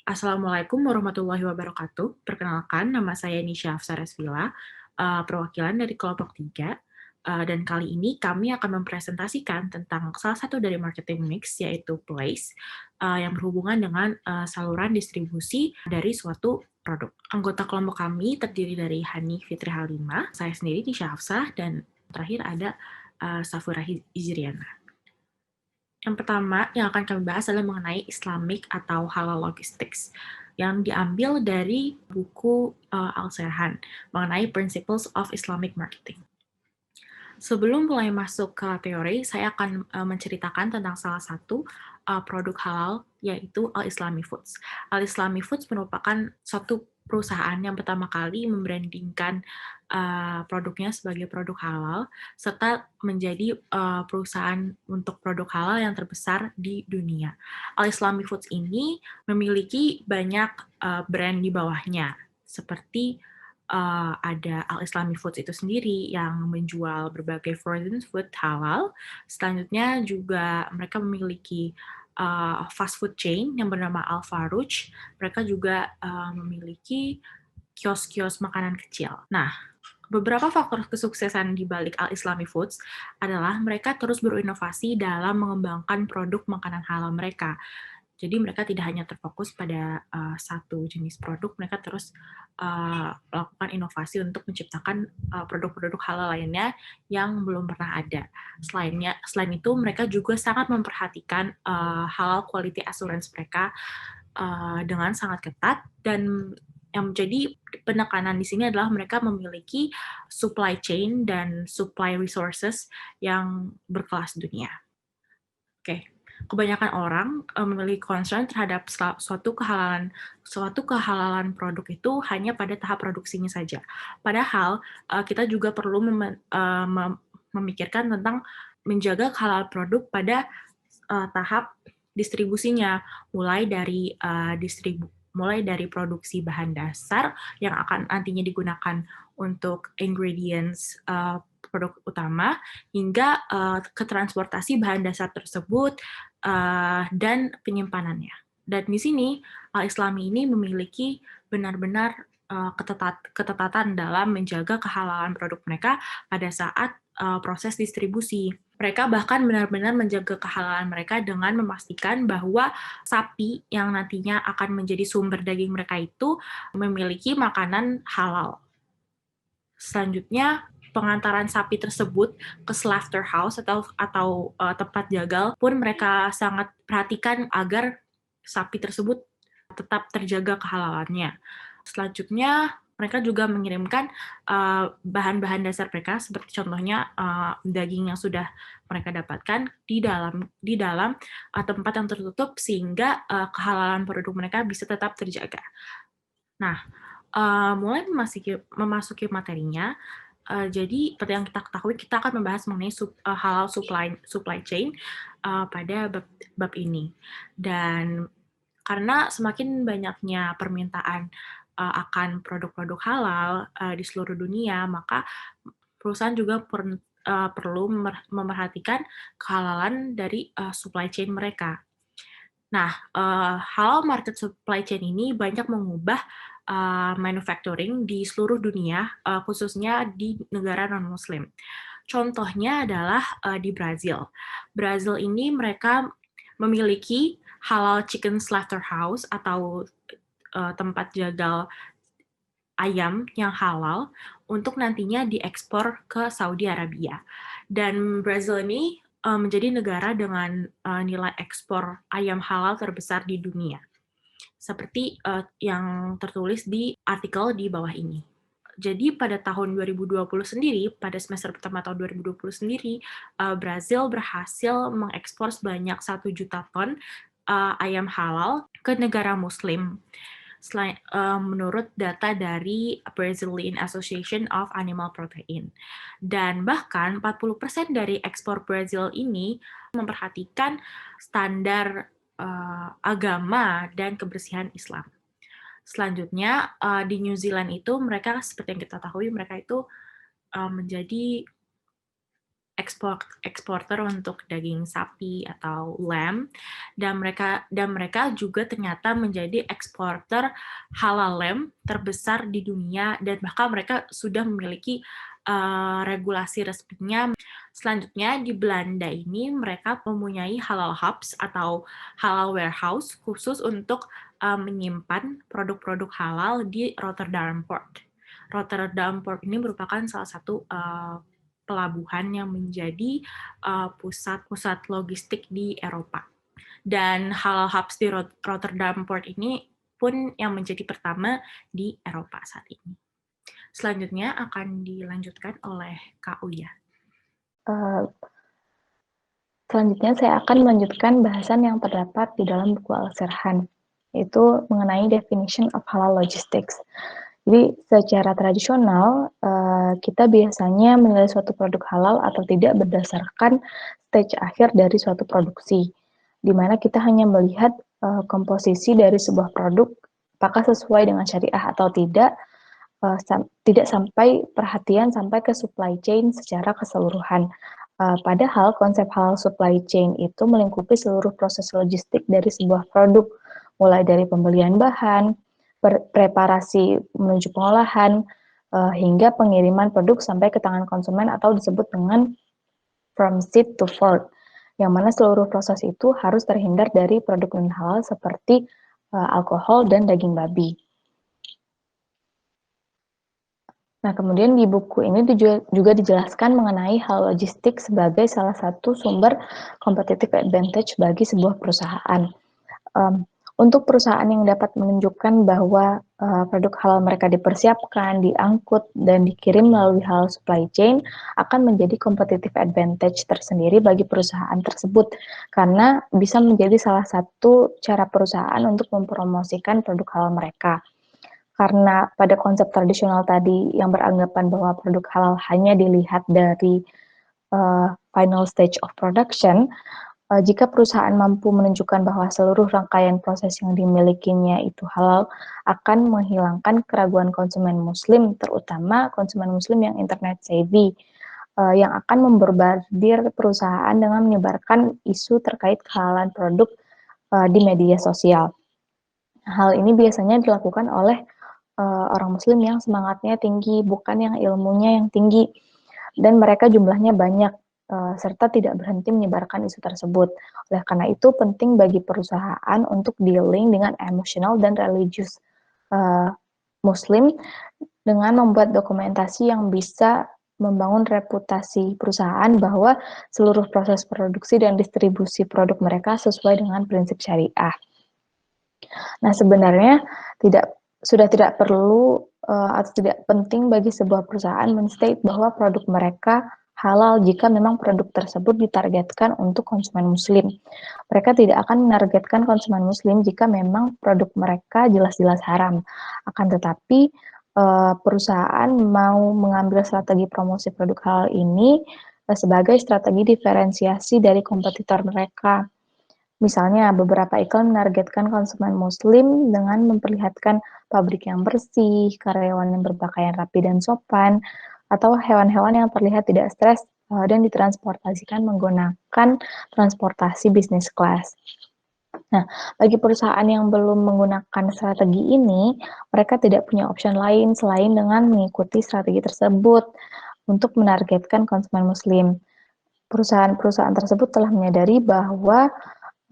Assalamualaikum warahmatullahi wabarakatuh. Perkenalkan, nama saya Nisha Afsaresvila, perwakilan dari kelompok 3. Dan kali ini kami akan mempresentasikan tentang salah satu dari marketing mix, yaitu place, yang berhubungan dengan saluran distribusi dari suatu produk. Anggota kelompok kami terdiri dari Hani Fitri Halimah, saya sendiri Nisha Hafsah, dan terakhir ada Safura Hijriana. Yang pertama yang akan kami bahas adalah mengenai Islamic atau halal logistics yang diambil dari buku Al-Serhan mengenai Principles of Islamic Marketing. Sebelum mulai masuk ke teori, saya akan menceritakan tentang salah satu produk halal, yaitu Al-Islami Foods. Al-Islami Foods merupakan suatu perusahaan yang pertama kali membrandingkan produknya sebagai produk halal, serta menjadi perusahaan untuk produk halal yang terbesar di dunia. Al-Islami Foods ini memiliki banyak brand di bawahnya, seperti ada Al-Islami Foods itu sendiri yang menjual berbagai frozen food halal. Selanjutnya juga mereka memiliki fast food chain yang bernama Al Farouch. Mereka juga memiliki kios-kios makanan kecil. Nah, beberapa faktor kesuksesan di balik Al-Islami Foods adalah mereka terus berinovasi dalam mengembangkan produk makanan halal mereka. Jadi mereka tidak hanya terfokus pada satu jenis produk, mereka terus melakukan inovasi untuk menciptakan produk-produk halal lainnya yang belum pernah ada. Selain itu, mereka juga sangat memperhatikan halal quality assurance mereka dengan sangat ketat, dan yang menjadi penekanan di sini adalah mereka memiliki supply chain dan supply resources yang berkelas dunia. Oke, kebanyakan orang memiliki concern terhadap suatu kehalalan produk itu hanya pada tahap produksinya saja. Padahal kita juga perlu memikirkan tentang menjaga kehalalan produk pada tahap distribusinya, mulai dari produksi bahan dasar yang akan nantinya digunakan untuk ingredients produk utama, hingga ke transportasi bahan dasar tersebut dan penyimpanannya. Dan di sini Al-Islami ini memiliki benar-benar ketetatan dalam menjaga kehalalan produk mereka pada saat proses distribusi. Mereka bahkan benar-benar menjaga kehalalan mereka dengan memastikan bahwa sapi yang nantinya akan menjadi sumber daging mereka itu memiliki makanan halal. Selanjutnya, pengantaran sapi tersebut ke slaughterhouse atau tempat jagal pun mereka sangat perhatikan agar sapi tersebut tetap terjaga kehalalannya. Selanjutnya, mereka juga mengirimkan bahan-bahan dasar mereka, seperti contohnya daging yang sudah mereka dapatkan di dalam tempat yang tertutup, sehingga kehalalan produk mereka bisa tetap terjaga. Nah, mulai memasuki materinya, jadi seperti yang kita ketahui, kita akan membahas mengenai halal supply chain pada bab ini. Dan karena semakin banyaknya permintaan akan produk-produk halal di seluruh dunia, maka perusahaan juga perlu memerhatikan kehalalan dari supply chain mereka. Nah, halal market supply chain ini banyak mengubah manufacturing di seluruh dunia, khususnya di negara non-Muslim. Contohnya adalah di Brazil. Brazil ini mereka memiliki halal chicken slaughterhouse atau tempat jagal ayam yang halal untuk nantinya diekspor ke Saudi Arabia. Dan Brazil ini menjadi negara dengan nilai ekspor ayam halal terbesar di dunia, seperti yang tertulis di artikel di bawah ini. Jadi pada tahun 2020 sendiri, pada semester pertama tahun 2020 sendiri, Brazil berhasil mengekspor sebanyak 1 juta ton ayam halal ke negara Muslim, menurut data dari Brazilian Association of Animal Protein. Dan bahkan 40% dari ekspor Brazil ini memperhatikan standar agama dan kebersihan Islam. Selanjutnya, di New Zealand itu mereka, seperti yang kita tahu, mereka itu menjadi eksporter untuk daging sapi atau lamb, dan mereka juga ternyata menjadi eksporter halal lamb terbesar di dunia, dan bahkan mereka sudah memiliki regulasi resminya. Selanjutnya di Belanda ini mereka mempunyai halal hubs atau halal warehouse khusus untuk menyimpan produk-produk halal di Rotterdam Port. Rotterdam Port ini merupakan salah satu pelabuhan yang menjadi pusat-pusat logistik di Eropa. Dan halal hubs di Rotterdam Port ini pun yang menjadi pertama di Eropa saat ini. Selanjutnya akan dilanjutkan oleh Kak Uya. Selanjutnya saya akan melanjutkan bahasan yang terdapat di dalam buku Al-Sirhan, yaitu mengenai definition of halal logistics. Jadi secara tradisional, kita biasanya menilai suatu produk halal atau tidak berdasarkan stage akhir dari suatu produksi, di mana kita hanya melihat komposisi dari sebuah produk, apakah sesuai dengan syariah atau tidak, tidak sampai perhatian sampai ke supply chain secara keseluruhan. Padahal konsep halal supply chain itu melingkupi seluruh proses logistik dari sebuah produk, mulai dari pembelian bahan, preparasi menuju pengolahan, hingga pengiriman produk sampai ke tangan konsumen atau disebut dengan from seed to fork, yang mana seluruh proses itu harus terhindar dari produk non-halal seperti alkohol dan daging babi. Nah, kemudian di buku ini juga dijelaskan mengenai hal logistik sebagai salah satu sumber competitive advantage bagi sebuah perusahaan. Untuk perusahaan yang dapat menunjukkan bahwa produk halal mereka dipersiapkan, diangkut, dan dikirim melalui halal supply chain akan menjadi competitive advantage tersendiri bagi perusahaan tersebut, karena bisa menjadi salah satu cara perusahaan untuk mempromosikan produk halal mereka. Karena pada konsep tradisional tadi yang beranggapan bahwa produk halal hanya dilihat dari final stage of production, jika perusahaan mampu menunjukkan bahwa seluruh rangkaian proses yang dimilikinya itu halal, akan menghilangkan keraguan konsumen muslim, terutama konsumen muslim yang internet savvy, yang akan memborbardir perusahaan dengan menyebarkan isu terkait kehalalan produk di media sosial. Hal ini biasanya dilakukan oleh orang muslim yang semangatnya tinggi, bukan yang ilmunya yang tinggi, dan mereka jumlahnya banyak, serta tidak berhenti menyebarkan isu tersebut. Oleh karena itu penting bagi perusahaan untuk dealing dengan emosional dan religius muslim dengan membuat dokumentasi yang bisa membangun reputasi perusahaan bahwa seluruh proses produksi dan distribusi produk mereka sesuai dengan prinsip syariah. Nah, sebenarnya sudah tidak perlu atau tidak penting bagi sebuah perusahaan menstate bahwa produk mereka halal jika memang produk tersebut ditargetkan untuk konsumen muslim. Mereka tidak akan menargetkan konsumen muslim jika memang produk mereka jelas-jelas haram. Akan tetapi perusahaan mau mengambil strategi promosi produk halal ini sebagai strategi diferensiasi dari kompetitor mereka. Misalnya, beberapa iklan menargetkan konsumen muslim dengan memperlihatkan pabrik yang bersih, karyawan yang berpakaian rapi dan sopan, atau hewan-hewan yang terlihat tidak stres dan ditransportasikan menggunakan transportasi bisnis kelas. Nah, bagi perusahaan yang belum menggunakan strategi ini, mereka tidak punya opsi lain selain dengan mengikuti strategi tersebut untuk menargetkan konsumen muslim. Perusahaan-perusahaan tersebut telah menyadari bahwa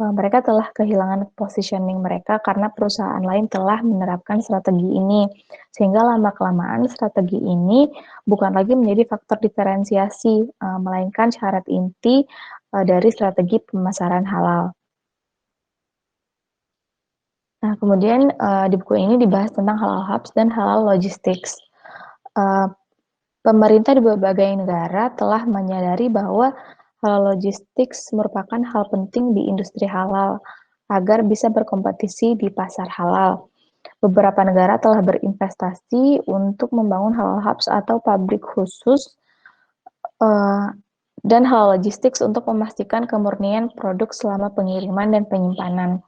mereka telah kehilangan positioning mereka karena perusahaan lain telah menerapkan strategi ini, sehingga lama-kelamaan strategi ini bukan lagi menjadi faktor diferensiasi, melainkan syarat inti dari strategi pemasaran halal. Nah, kemudian di buku ini dibahas tentang halal hubs dan halal logistics. Pemerintah di berbagai negara telah menyadari bahwa halal logistics merupakan hal penting di industri halal agar bisa berkompetisi di pasar halal. Beberapa negara telah berinvestasi untuk membangun halal hubs atau pabrik khusus dan halal logistics untuk memastikan kemurnian produk selama pengiriman dan penyimpanan.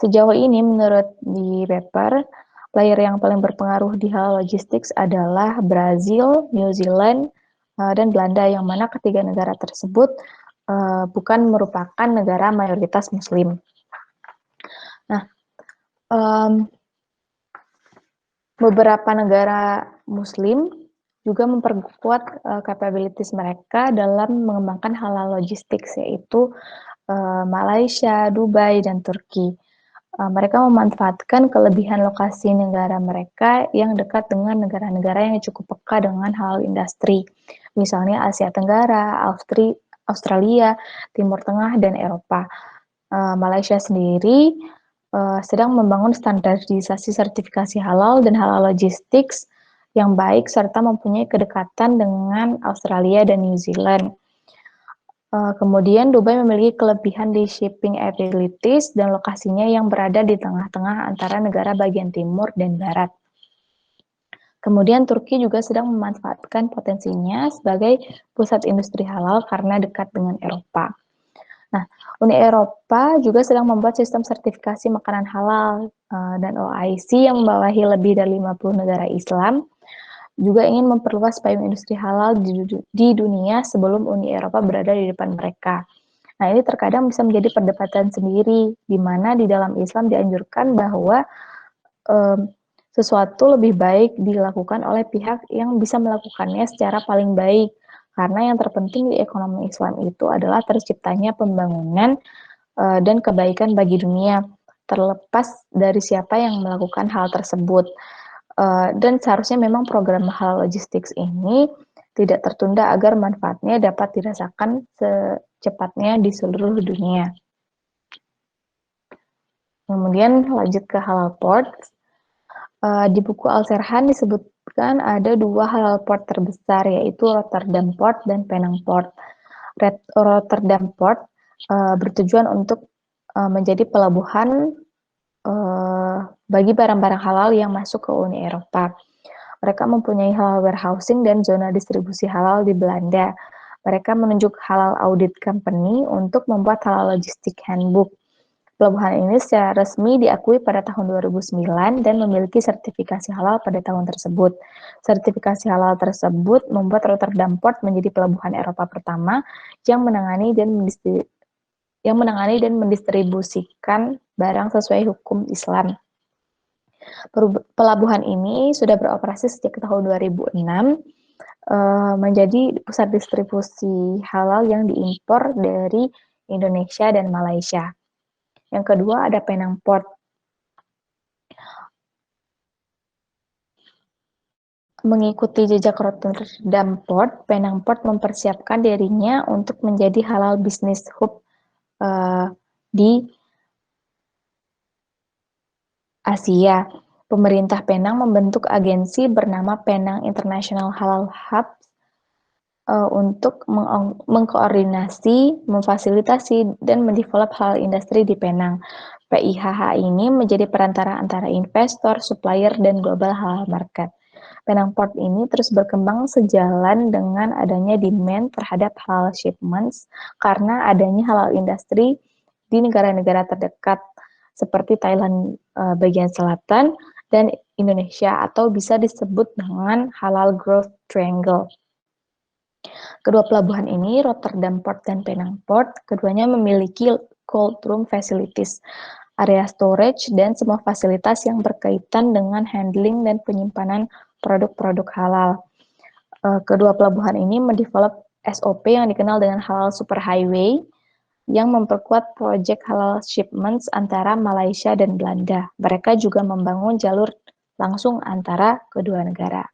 Sejauh ini, menurut di paper, player yang paling berpengaruh di halal logistics adalah Brazil, New Zealand, dan Belanda, yang mana ketiga negara tersebut bukan merupakan negara mayoritas Muslim. Nah, beberapa negara Muslim juga memperkuat capabilities mereka dalam mengembangkan halal logistics, yaitu Malaysia, Dubai, dan Turki. Mereka memanfaatkan kelebihan lokasi negara mereka yang dekat dengan negara-negara yang cukup peka dengan halal industri, misalnya Asia Tenggara, Australia, Timur Tengah, dan Eropa. Malaysia sendiri sedang membangun standarisasi sertifikasi halal dan halal logistics yang baik serta mempunyai kedekatan dengan Australia dan New Zealand. Kemudian Dubai memiliki kelebihan di shipping abilities dan lokasinya yang berada di tengah-tengah antara negara bagian timur dan barat. Kemudian Turki juga sedang memanfaatkan potensinya sebagai pusat industri halal karena dekat dengan Eropa. Nah, Uni Eropa juga sedang membuat sistem sertifikasi makanan halal dan OIC yang membawahi lebih dari 50 negara Islam juga ingin memperluas payung industri halal di dunia sebelum Uni Eropa berada di depan mereka. Nah, ini terkadang bisa menjadi perdebatan sendiri, di mana di dalam Islam dianjurkan bahwa sesuatu lebih baik dilakukan oleh pihak yang bisa melakukannya secara paling baik. Karena yang terpenting di ekonomi Islam itu adalah terciptanya pembangunan dan kebaikan bagi dunia, terlepas dari siapa yang melakukan hal tersebut. Dan seharusnya memang program halal logistics ini tidak tertunda agar manfaatnya dapat dirasakan secepatnya di seluruh dunia. Kemudian lanjut ke halal port. Di buku Al-Serhan disebutkan ada dua halal port terbesar, yaitu Rotterdam Port dan Penang Port. Rotterdam Port bertujuan untuk menjadi pelabuhan bagi barang-barang halal yang masuk ke Uni Eropa. Mereka mempunyai halal warehousing dan zona distribusi halal di Belanda. Mereka menunjuk halal audit company untuk membuat halal logistik handbook. Pelabuhan ini secara resmi diakui pada tahun 2009 dan memiliki sertifikasi halal pada tahun tersebut. Sertifikasi halal tersebut membuat Rotterdam Port menjadi pelabuhan Eropa pertama yang menangani dan mendistribusikan barang sesuai hukum Islam. Pelabuhan ini sudah beroperasi sejak tahun 2006, menjadi pusat distribusi halal yang diimpor dari Indonesia dan Malaysia. Yang kedua ada Penang Port. Mengikuti jejak Rotterdam Port, Penang Port mempersiapkan dirinya untuk menjadi halal business hub di Asia. Pemerintah Penang membentuk agensi bernama Penang International Halal Hub untuk mengkoordinasi, memfasilitasi, dan mendevelop halal industri di Penang. PIHH ini menjadi perantara antara investor, supplier, dan global halal market. Penang Port ini terus berkembang sejalan dengan adanya demand terhadap halal shipments karena adanya halal industri di negara-negara terdekat seperti Thailand bagian selatan dan Indonesia, atau bisa disebut dengan halal growth triangle. Kedua pelabuhan ini, Rotterdam Port dan Penang Port, keduanya memiliki cold room facilities, area storage, dan semua fasilitas yang berkaitan dengan handling dan penyimpanan produk-produk halal. Kedua pelabuhan ini mendevelop SOP yang dikenal dengan halal superhighway, yang memperkuat proyek halal shipments antara Malaysia dan Belanda. Mereka juga membangun jalur langsung antara kedua negara.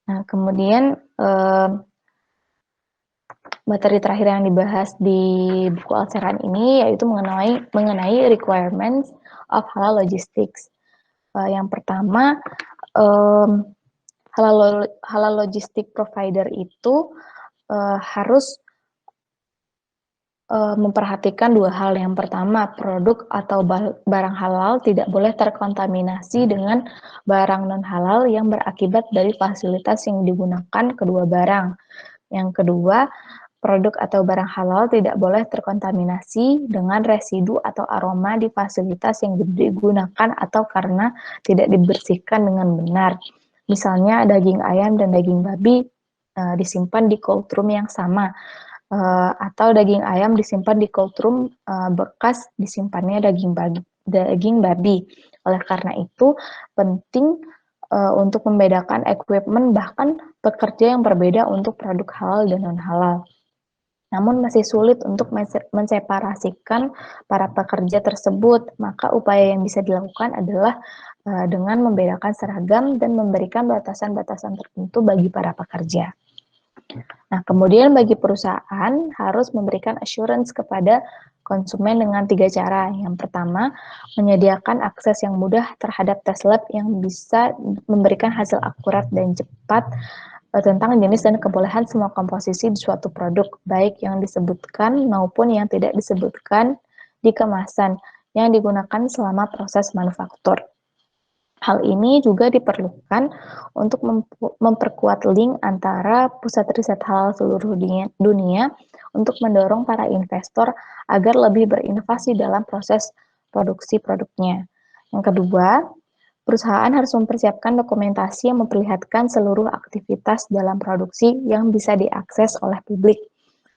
Nah, kemudian materi terakhir yang dibahas di buku Al-Serhan ini yaitu mengenai requirements of halal logistics. Yang pertama, halal logistik provider itu harus memperhatikan dua hal. Yang pertama, produk atau barang halal tidak boleh terkontaminasi dengan barang non-halal yang berakibat dari fasilitas yang digunakan kedua barang. Yang kedua, produk atau barang halal tidak boleh terkontaminasi dengan residu atau aroma di fasilitas yang digunakan atau karena tidak dibersihkan dengan benar. Misalnya daging ayam dan daging babi disimpan di cold room yang sama, atau daging ayam disimpan di cold room bekas disimpannya daging babi. Oleh karena itu, penting untuk membedakan equipment bahkan pekerja yang berbeda untuk produk halal dan non-halal. Namun masih sulit untuk menseparasikan para pekerja tersebut, maka upaya yang bisa dilakukan adalah dengan membedakan seragam dan memberikan batasan-batasan tertentu bagi para pekerja. Nah, kemudian bagi perusahaan harus memberikan assurance kepada konsumen dengan 3 cara. Yang pertama, menyediakan akses yang mudah terhadap tes lab yang bisa memberikan hasil akurat dan cepat tentang jenis dan kebolehan semua komposisi di suatu produk, baik yang disebutkan maupun yang tidak disebutkan di kemasan yang digunakan selama proses manufaktur. Hal ini juga diperlukan untuk memperkuat link antara pusat riset halal seluruh dunia untuk mendorong para investor agar lebih berinovasi dalam proses produksi produknya. Yang kedua, perusahaan harus mempersiapkan dokumentasi yang memperlihatkan seluruh aktivitas dalam produksi yang bisa diakses oleh publik.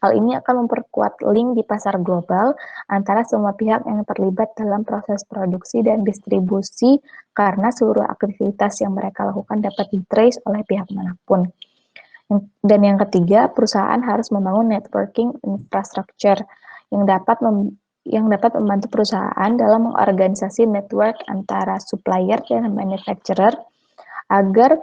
Hal ini akan memperkuat link di pasar global antara semua pihak yang terlibat dalam proses produksi dan distribusi karena seluruh aktivitas yang mereka lakukan dapat ditrace oleh pihak manapun. Dan yang ketiga, perusahaan harus membangun networking infrastructure yang dapat membantu perusahaan dalam mengorganisasi network antara supplier dan manufacturer agar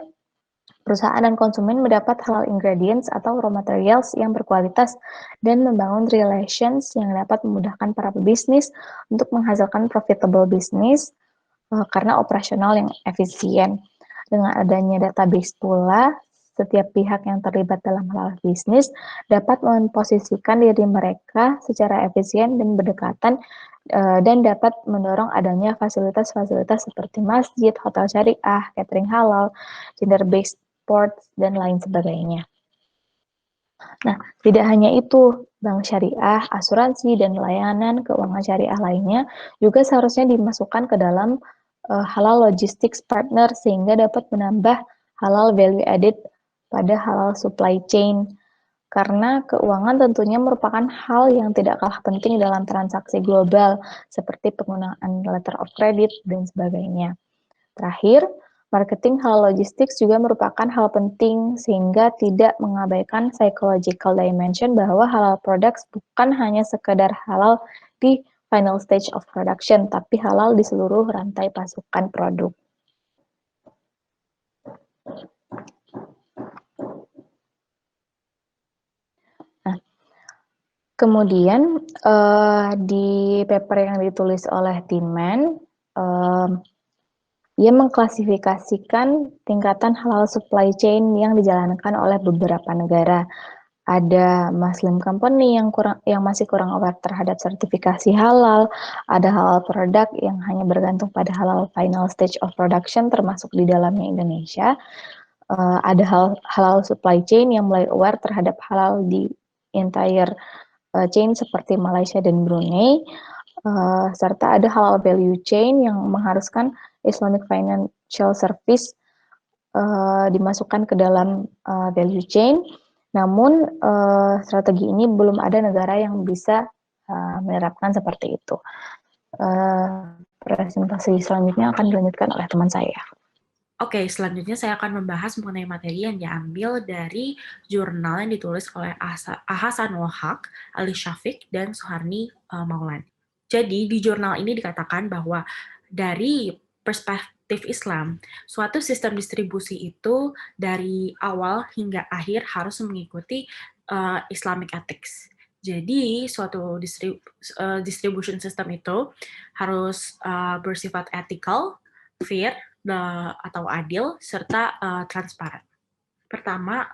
perusahaan dan konsumen mendapat halal ingredients atau raw materials yang berkualitas dan membangun relations yang dapat memudahkan para pebisnis untuk menghasilkan profitable business karena operasional yang efisien. Dengan adanya database pula, setiap pihak yang terlibat dalam halal bisnis dapat memposisikan diri mereka secara efisien dan berdekatan dan dapat mendorong adanya fasilitas-fasilitas seperti masjid, hotel syariah, catering halal, gender-based sports, dan lain sebagainya. Nah, tidak hanya itu, bank syariah, asuransi, dan layanan keuangan syariah lainnya juga seharusnya dimasukkan ke dalam halal logistics partner sehingga dapat menambah halal value added pada halal supply chain. Karena keuangan tentunya merupakan hal yang tidak kalah penting dalam transaksi global, seperti penggunaan letter of credit dan sebagainya. Terakhir, marketing halal logistics juga merupakan hal penting sehingga tidak mengabaikan psychological dimension bahwa halal products bukan hanya sekedar halal di final stage of production, tapi halal di seluruh rantai pasokan produk. Nah, kemudian di paper yang ditulis oleh Timan, ia mengklasifikasikan tingkatan halal supply chain yang dijalankan oleh beberapa negara. Ada Muslim company yang masih kurang aware terhadap sertifikasi halal, ada halal produk yang hanya bergantung pada halal final stage of production termasuk di dalamnya Indonesia. Ada halal supply chain yang mulai aware terhadap halal di entire chain seperti Malaysia dan Brunei. Serta ada halal value chain yang mengharuskan Islamic Financial Service dimasukkan ke dalam value chain. Namun strategi ini belum ada negara yang bisa menerapkan seperti itu. Presentasi selanjutnya akan dilanjutkan oleh teman saya. Oke, selanjutnya saya akan membahas mengenai materi yang diambil dari jurnal yang ditulis oleh Ahsanul Haq, Ali Syafiq, dan Suharni Maulan. Jadi, di jurnal ini dikatakan bahwa dari perspektif Islam, suatu sistem distribusi itu dari awal hingga akhir harus mengikuti Islamic ethics. Jadi, suatu distribution system itu harus bersifat ethical, fair, atau adil, serta transparan. Pertama,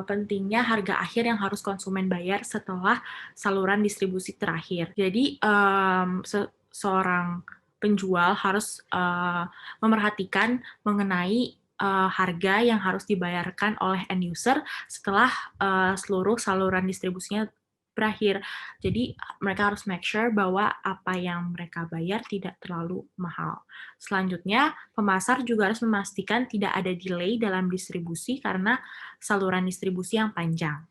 pentingnya harga akhir yang harus konsumen bayar setelah saluran distribusi terakhir. Jadi, seorang penjual harus memerhatikan mengenai harga yang harus dibayarkan oleh end user setelah seluruh saluran distribusinya berakhir. Jadi mereka harus make sure bahwa apa yang mereka bayar tidak terlalu mahal. Selanjutnya, pemasar juga harus memastikan tidak ada delay dalam distribusi karena saluran distribusi yang panjang.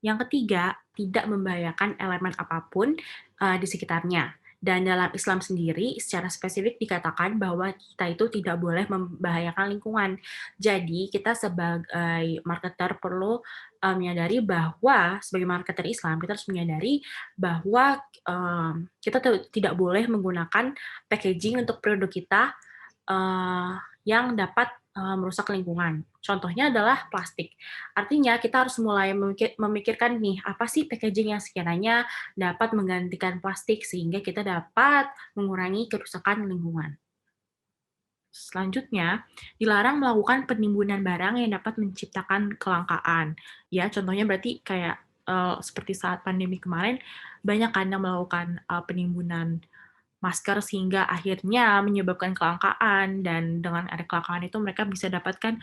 Yang ketiga, tidak membahayakan elemen apapun di sekitarnya. Dan dalam Islam sendiri, secara spesifik dikatakan bahwa kita itu tidak boleh membahayakan lingkungan. Jadi, kita sebagai marketer perlu menyadari bahwa, sebagai marketer Islam, kita harus menyadari bahwa kita tidak boleh menggunakan packaging untuk produk kita yang dapat merusak lingkungan. Contohnya adalah plastik. Artinya kita harus mulai memikirkan nih, apa sih packaging yang sekiranya dapat menggantikan plastik sehingga kita dapat mengurangi kerusakan lingkungan. Selanjutnya, dilarang melakukan penimbunan barang yang dapat menciptakan kelangkaan. Ya, contohnya berarti kayak seperti saat pandemi kemarin, banyak kan yang melakukan penimbunan masker sehingga akhirnya menyebabkan kelangkaan, dan dengan ada kelangkaan itu mereka bisa dapatkan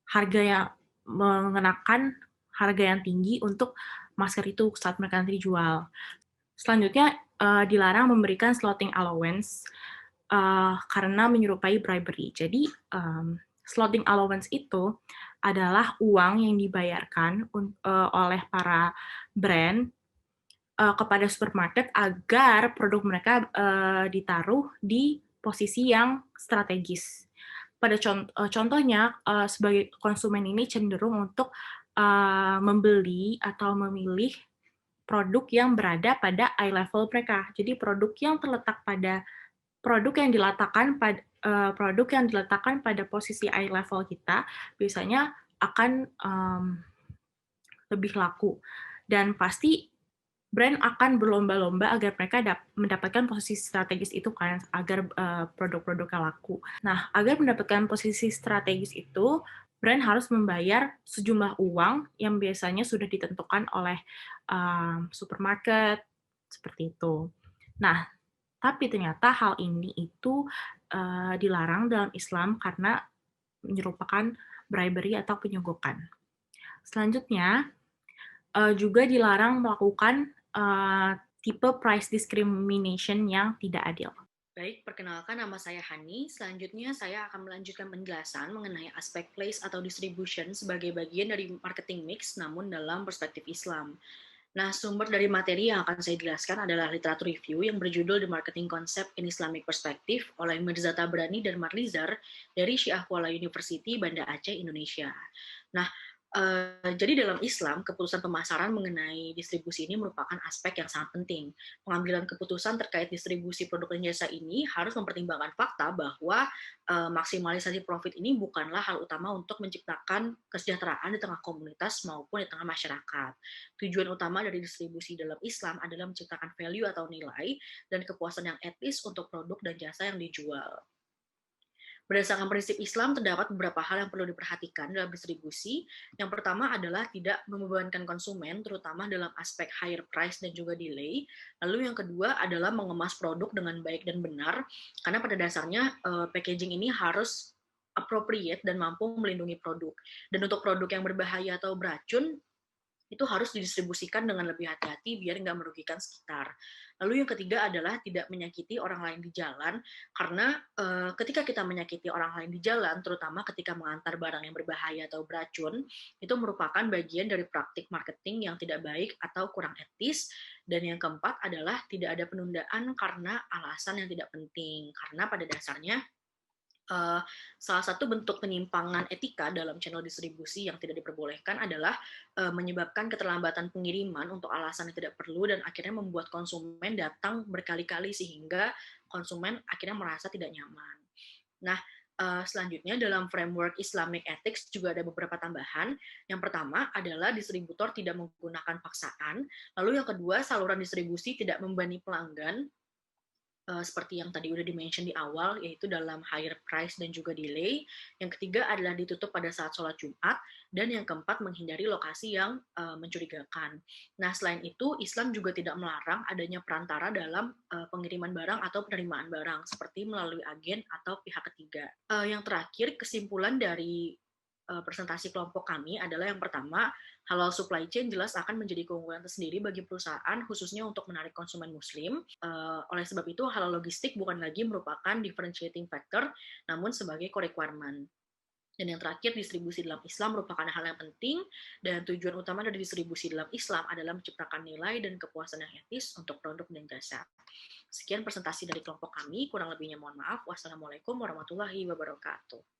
harga yang mengenakan harga yang tinggi untuk masker itu saat mereka nanti dijual. Selanjutnya, dilarang memberikan slotting allowance karena menyerupai bribery. Jadi, slotting allowance itu adalah uang yang dibayarkan oleh para brand kepada supermarket agar produk mereka ditaruh di posisi yang strategis. Pada contohnya, sebagai konsumen ini cenderung untuk membeli atau memilih produk yang berada pada eye level mereka. Jadi produk yang diletakkan pada posisi eye level kita biasanya akan lebih laku, dan pasti brand akan berlomba-lomba agar mereka mendapatkan posisi strategis itu kan, agar produk-produknya laku. Nah, agar mendapatkan posisi strategis itu, brand harus membayar sejumlah uang yang biasanya sudah ditentukan oleh supermarket, seperti itu. Nah, tapi ternyata hal ini itu dilarang dalam Islam karena menyerupakan bribery atau penyogokan. Selanjutnya, juga dilarang melakukan tipe price discrimination yang tidak adil. Baik, perkenalkan nama saya Hani. Selanjutnya saya akan melanjutkan penjelasan mengenai aspek place atau distribution sebagai bagian dari marketing mix namun dalam perspektif Islam. Nah, sumber dari materi yang akan saya jelaskan adalah literatur review yang berjudul The Marketing Concept in Islamic Perspective oleh Mirza Tabrani dan Marlizar dari Syiah Kuala University, Banda Aceh, Indonesia. Nah, jadi dalam Islam, keputusan pemasaran mengenai distribusi ini merupakan aspek yang sangat penting. Pengambilan keputusan terkait distribusi produk dan jasa ini harus mempertimbangkan fakta bahwa maksimalisasi profit ini bukanlah hal utama untuk menciptakan kesejahteraan di tengah komunitas maupun di tengah masyarakat. Tujuan utama dari distribusi dalam Islam adalah menciptakan value atau nilai dan kepuasan yang etis untuk produk dan jasa yang dijual. Berdasarkan prinsip Islam, terdapat beberapa hal yang perlu diperhatikan dalam distribusi. Yang pertama adalah tidak membebankan konsumen, terutama dalam aspek higher price dan juga delay. Lalu yang kedua adalah mengemas produk dengan baik dan benar, karena pada dasarnya packaging ini harus appropriate dan mampu melindungi produk. Dan untuk produk yang berbahaya atau beracun, itu harus didistribusikan dengan lebih hati-hati biar nggak merugikan sekitar. Lalu yang ketiga adalah tidak menyakiti orang lain di jalan, karena ketika kita menyakiti orang lain di jalan, terutama ketika mengantar barang yang berbahaya atau beracun, itu merupakan bagian dari praktik marketing yang tidak baik atau kurang etis. Dan yang keempat adalah tidak ada penundaan karena alasan yang tidak penting, karena pada dasarnya salah satu bentuk penyimpangan etika dalam channel distribusi yang tidak diperbolehkan adalah menyebabkan keterlambatan pengiriman untuk alasan yang tidak perlu dan akhirnya membuat konsumen datang berkali-kali sehingga konsumen akhirnya merasa tidak nyaman. Nah, selanjutnya dalam framework Islamic Ethics juga ada beberapa tambahan. Yang pertama adalah distributor tidak menggunakan paksaan. Lalu yang kedua, saluran distribusi tidak membebani pelanggan, seperti yang tadi udah di-mention di awal, yaitu dalam higher price dan juga delay. Yang ketiga adalah ditutup pada saat sholat Jumat. Dan yang keempat, menghindari lokasi yang mencurigakan. Nah, selain itu, Islam juga tidak melarang adanya perantara dalam pengiriman barang atau penerimaan barang, seperti melalui agen atau pihak ketiga. Yang terakhir, kesimpulan dari presentasi kelompok kami adalah yang pertama, halal supply chain jelas akan menjadi keunggulan tersendiri bagi perusahaan, khususnya untuk menarik konsumen muslim. Oleh sebab itu, halal logistik bukan lagi merupakan differentiating factor, namun sebagai core requirement. Dan yang terakhir, distribusi dalam Islam merupakan hal yang penting, dan tujuan utama dari distribusi dalam Islam adalah menciptakan nilai dan kepuasan yang etis untuk produk dan jasa. Sekian presentasi dari kelompok kami, kurang lebihnya mohon maaf. Wassalamualaikum warahmatullahi wabarakatuh.